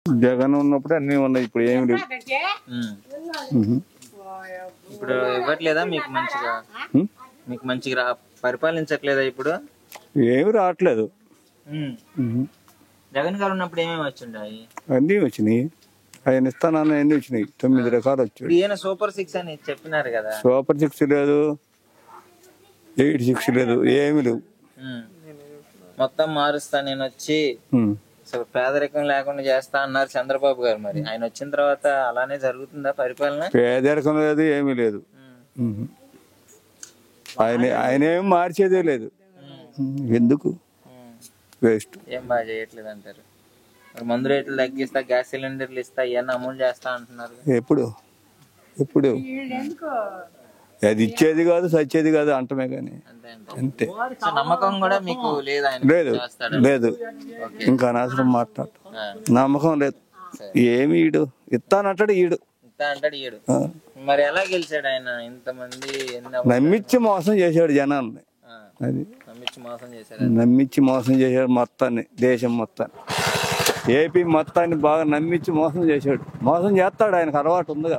జగన్ ఉన్నప్పుడు అన్ని ఉన్నాయి, ఇప్పుడు ఏమి లేవు. ఇప్పుడు ఇవ్వట్లేదా మీకు మంచిగా? మీకు మంచిగా పరిపాలించట్లేదా ఇప్పుడు? ఏమి రావట్లేదు. జగన్ గారు ఉన్నప్పుడు ఏమేమి వచ్చిండాయి? అన్నీ వచ్చినాయి. ఆయన ఇస్తానన్న అన్ని వచ్చినాయి. 9 రకాలు వచ్చాయి. ఈయన సూపర్ 6 అని చెప్పినారు కదా. సూపర్ 6 లేదు, 8-6 లేదు, ఏమి లేవు. మొత్తం మారుస్తా నేను వచ్చి అసలు పేదరికం లేకుండా చేస్తా అన్నారు చంద్రబాబు గారు. మరి ఆయన వచ్చిన తర్వాత అలానే జరుగుతుందా పరిపాలన? పేదరికం లేదు, ఏమీ లేదు. ఆయన ఏమి మార్చేదే లేదు. ఎందుకు వేస్ట్. ఏం బాగా చేయట్లేదు అంటారు. మందు రేట్లు తగ్గిస్తా, గ్యాస్ సిలిండర్లు ఇస్తా, ఇవన్నీ అమలు చేస్తా అంటున్నారు. ఎప్పుడు ఎప్పుడు అది ఇచ్చేది కాదు, సచ్చేది కాదు అంటమే కానీ అంతే. నమ్మకం కూడా మీకు లేదు? లేదు, ఇంకా అనవసరం మాట్లాడు. నమ్మకం లేదు. ఏమి ఈడు ఇస్తానంటాడు, ఈడు ఇస్తా అంటాడు, ఈడు. మరి ఎలా గెలిచాడు ఆయన? ఇంతమంది నమ్మించి మోసం చేశాడు జనాన్ని. అది నమ్మించి మోసం చేశాడు మొత్తాన్ని, దేశం మొత్తాన్ని, ఏపీ మొత్తాన్ని బాగా నమ్మించి మోసం చేశాడు. మోసం చేస్తాడు, ఆయనకు అలవాటు ఉందిగా.